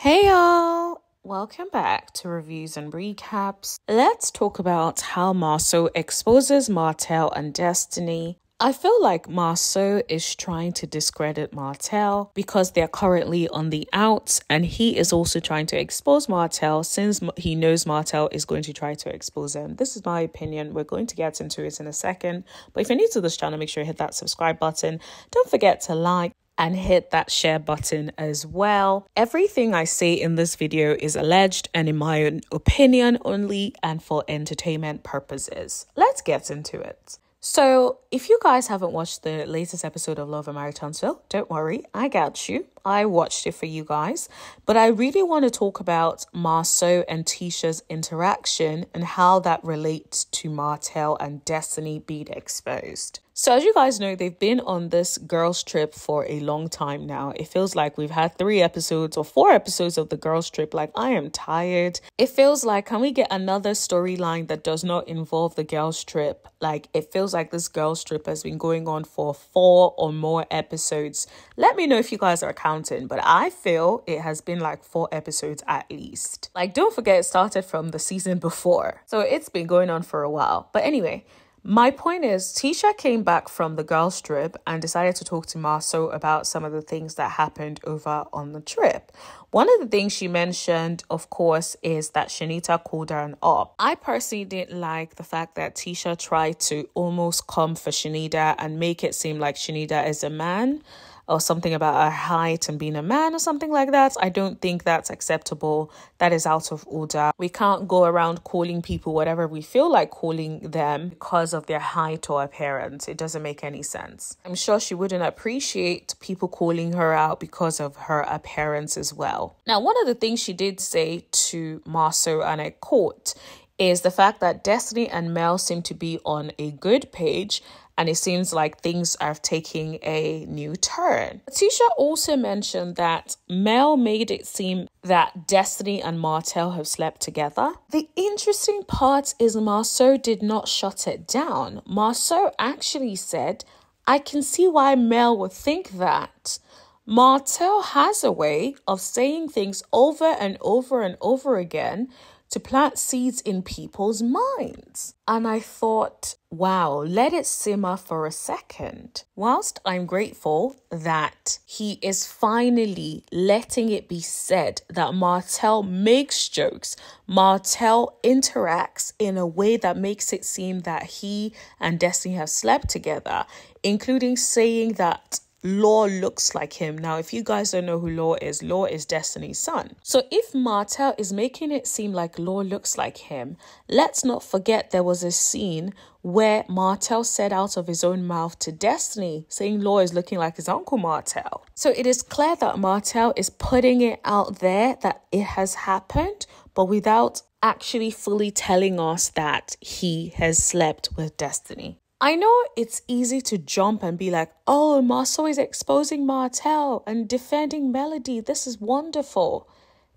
Hey y'all! Welcome back to Reviews and Recaps. Let's talk about how Marsau exposes Martell and Destiny. I feel like Marsau is trying to discredit Martell because they're currently on the outs, and he is also trying to expose Martell since he knows Martell is going to try to expose him. This is my opinion. We're going to get into it in a second. But if you're new to this channel, make sure you hit that subscribe button. Don't forget to like and hit that share button as well. Everything I say in this video is alleged and in my own opinion only and for entertainment purposes. Let's get into it. So, if you guys haven't watched the latest episode of Love and Marriage Huntsville, don't worry, I got you. I watched it for you guys. But I really want to talk about Marsau and Tisha's interaction and how that relates to Martell and Destiny being exposed. So as you guys know, they've been on this girls trip for a long time now. It feels like we've had 3 episodes or 4 episodes of the girls trip. Like, I am tired. It feels like, can we get another storyline that does not involve the girls trip? Like, it feels like this girls trip has been going on for 4 or more episodes. Let me know if you guys are counting, but I feel it has been like 4 episodes at least. Like, don't forget, it started from the season before. So it's been going on for a while. But anyway, my point is, Tisha came back from the girls' trip and decided to talk to Marsau about some of the things that happened over on the trip. One of the things she mentioned, of course, is that Shanita called her an op. I personally didn't like the fact that Tisha tried to almost come for Shanita and make it seem like Shanita is a man, or something about her height and being a man or something like that. I don't think that's acceptable. That is out of order. We can't go around calling people whatever we feel like calling them because of their height or appearance. It doesn't make any sense. I'm sure she wouldn't appreciate people calling her out because of her appearance as well. Now, one of the things she did say to Marsau, and I quote, is the fact that Destiny and Mel seem to be on a good page, and it seems like things are taking a new turn. Tisha also mentioned that Mel made it seem that Destiny and Martell have slept together. The interesting part is Marsau did not shut it down. Marsau actually said, I can see why Mel would think that. Martell has a way of saying things over and over and over again to plant seeds in people's minds. And I thought, wow, let it simmer for a second. Whilst I'm grateful that he is finally letting it be said that Martell makes jokes, Martell interacts in a way that makes it seem that he and Destiny have slept together, including saying that Law looks like him. Now, if you guys don't know who Law is Destiny's son. So if Martell is making it seem like Law looks like him, let's not forget there was a scene where Martell said out of his own mouth to Destiny, saying Law is looking like his uncle Martell. So it is clear that Martell is putting it out there that it has happened, but without actually fully telling us that he has slept with Destiny. I know it's easy to jump and be like, oh, Marsau is exposing Martell and defending Melody. This is wonderful.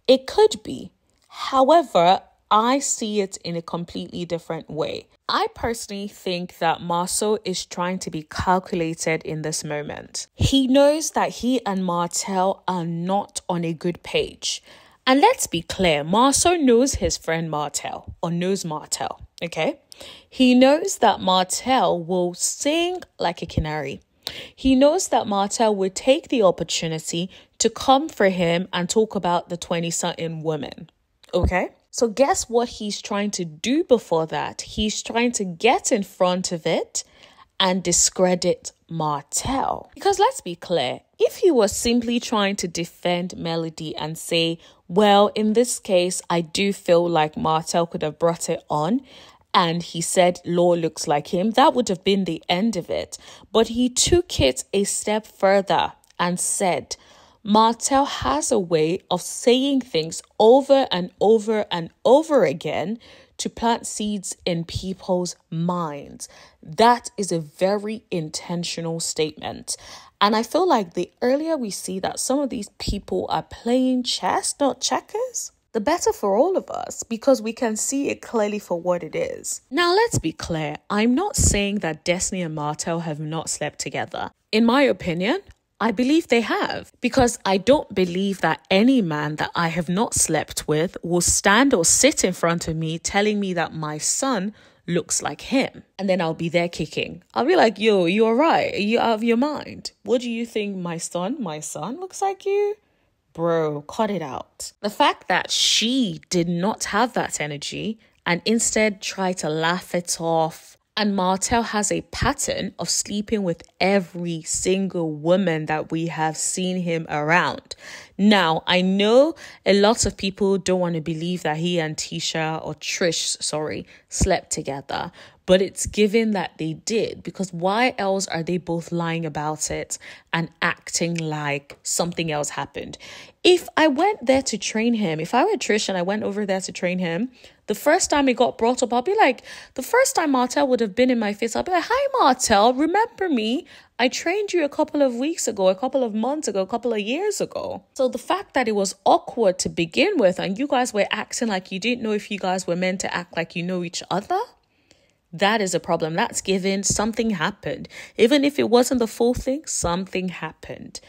It could be. However, I see it in a completely different way. I personally think that Marsau is trying to be calculated in this moment. He knows that he and Martell are not on a good page. And let's be clear, Marsau knows his friend Martell, or knows Martell, okay? He knows that Martell will sing like a canary. He knows that Martell would take the opportunity to come for him and talk about the 20-something woman, okay? So guess what he's trying to do before that? He's trying to get in front of it and discredit Martell. Because let's be clear, if he was simply trying to defend Melody and say, well, in this case, I do feel like Martell could have brought it on, and he said Law looks like him, that would have been the end of it. But he took it a step further and said, Martell has a way of saying things over and over and over again to plant seeds in people's minds. That is a very intentional statement. And I feel like the earlier we see that some of these people are playing chess, not checkers, the better for all of us, because we can see it clearly for what it is. Now, let's be clear. I'm not saying that Destiny and Martell have not slept together. In my opinion, I believe they have, because I don't believe that any man that I have not slept with will stand or sit in front of me telling me that my son looks like him. And then I'll be there kicking. I'll be like, yo, you all right? Are you out of your mind? What do you think my son looks like you? Bro, cut it out. The fact that she did not have that energy and instead tried to laugh it off. And Martell has a pattern of sleeping with every single woman that we have seen him around. Now, I know a lot of people don't want to believe that he and Trish slept together. But it's given that they did, because why else are they both lying about it and acting like something else happened? If I went there to train him, if I were Trish and I went over there to train him, the first time it got brought up, I'll be like, the first time Martell would have been in my face, I'll be like, hi, Martell, remember me? I trained you a couple of weeks ago, a couple of months ago, a couple of years ago. So the fact that it was awkward to begin with and you guys were acting like you didn't know if you guys were meant to act like you know each other, that is a problem. That's given something happened. Even if it wasn't the full thing, something happened.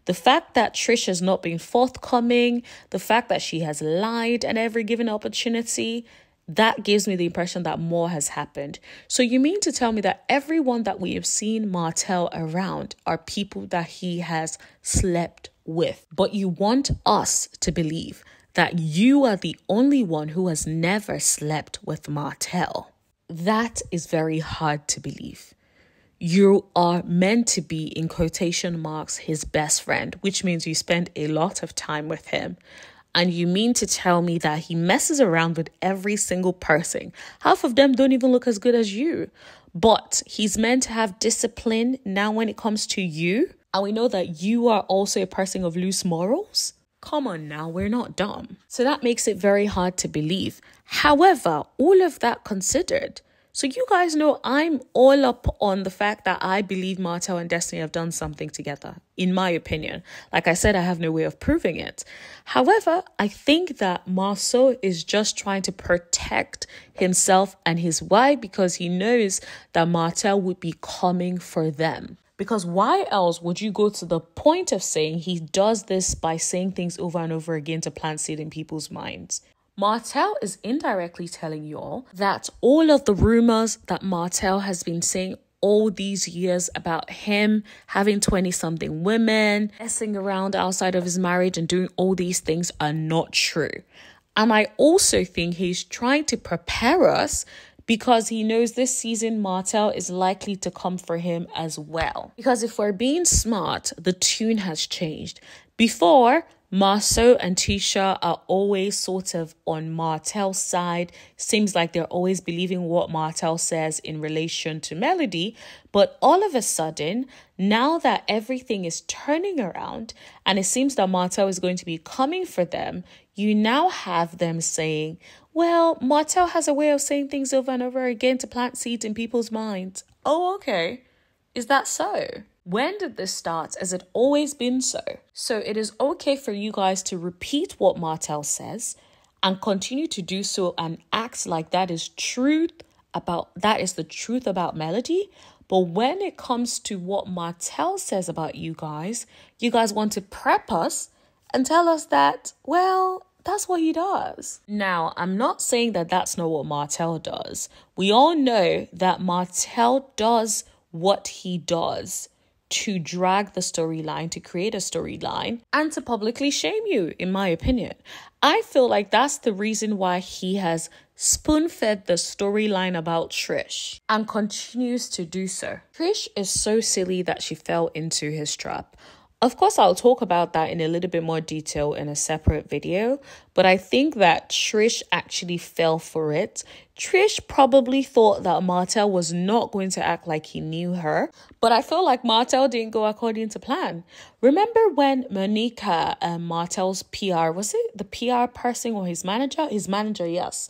The fact that Trish has not been forthcoming, the fact that she has lied at every given opportunity, that gives me the impression that more has happened. So you mean to tell me that everyone that we have seen Martell around are people that he has slept with? But you want us to believe that you are the only one who has never slept with Martell. That is very hard to believe. You are meant to be, in quotation marks, his best friend, which means you spend a lot of time with him. And you mean to tell me that he messes around with every single person? Half of them don't even look as good as you. But he's meant to have discipline now when it comes to you. And we know that you are also a person of loose morals. Come on now, we're not dumb. So that makes it very hard to believe. However, all of that considered, so you guys know I'm all up on the fact that I believe Martell and Destiny have done something together, in my opinion. Like I said, I have no way of proving it. However, I think that Marsau is just trying to protect himself and his wife because he knows that Martell would be coming for them. Because why else would you go to the point of saying he does this by saying things over and over again to plant seed in people's minds? Martell is indirectly telling you all that all of the rumors that Martell has been saying all these years about him having 20-something women, messing around outside of his marriage and doing all these things are not true. And I also think he's trying to prepare us because he knows this season Martell is likely to come for him as well. Because if we're being smart, the tune has changed. Before, Marsau and Tisha are always sort of on Martell's side. Seems like they're always believing what Martell says in relation to Melody. But all of a sudden, now that everything is turning around and it seems that Martell is going to be coming for them, you now have them saying, well, Martell has a way of saying things over and over again to plant seeds in people's minds. Oh, okay. Is that so? When did this start? Has it always been so? So it is okay for you guys to repeat what Martell says and continue to do so and act like that is the truth about Melody. But when it comes to what Martell says about you guys want to prep us and tell us that, well, that's what he does. Now, I'm not saying that that's not what Martell does. We all know that Martell does what he does to drag the storyline, to create a storyline, and to publicly shame you, in my opinion. I feel like that's the reason why he has spoon-fed the storyline about Trish and continues to do so. Trish is so silly that she fell into his trap. Of course, I'll talk about that in a little bit more detail in a separate video, but I think that Trish actually fell for it. Trish probably thought that Martell was not going to act like he knew her, but I feel like Martell didn't go according to plan. Remember when Monica, Martell's PR, was it the PR person or his manager? His manager, yes.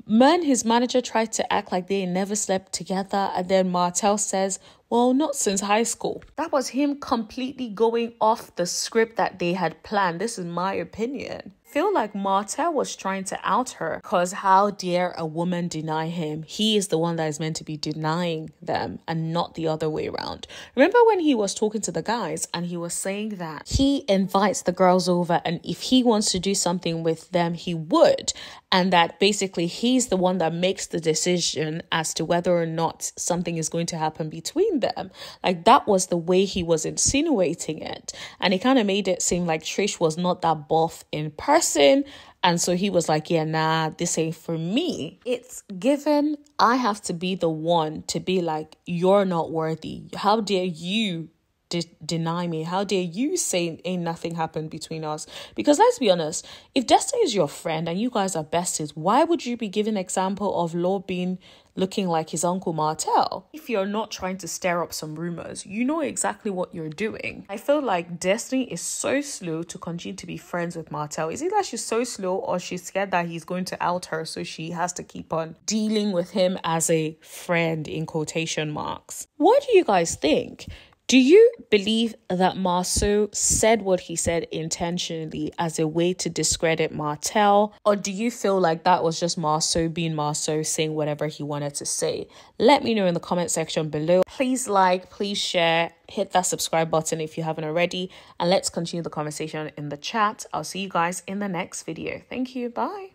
His manager tried to act like they never slept together, and then Martell says, well, not since high school. That was him completely going off the script that they had planned. This is my opinion. feel like Martell was trying to out her because how dare a woman deny him? He is the one that is meant to be denying them and not the other way around. Remember when he was talking to the guys and he was saying that he invites the girls over and if he wants to do something with them, he would. And that basically he's the one that makes the decision as to whether or not something is going to happen between them. Like that was the way he was insinuating it. And it kind of made it seem like Trish was not that buff in person. And so he was like, yeah, nah, this ain't for me. It's given I have to be the one to be like, you're not worthy. How dare you deny me? How dare you say ain't nothing happened between us? Because let's be honest, if Destiny is your friend and you guys are besties, why would you be giving an example of Law being looking like his uncle Martell? If you're not trying to stir up some rumors, you know exactly what you're doing. I feel like Destiny is so slow to continue to be friends with Martell. Is it that she's so slow or she's scared that he's going to out her, so she has to keep on dealing with him as a friend in quotation marks? What do you guys think? Do you believe that Marsau said what he said intentionally as a way to discredit Martell? Or do you feel like that was just Marsau being Marsau, saying whatever he wanted to say? Let me know in the comment section below. Please like, please share, hit that subscribe button if you haven't already. And let's continue the conversation in the chat. I'll see you guys in the next video. Thank you. Bye.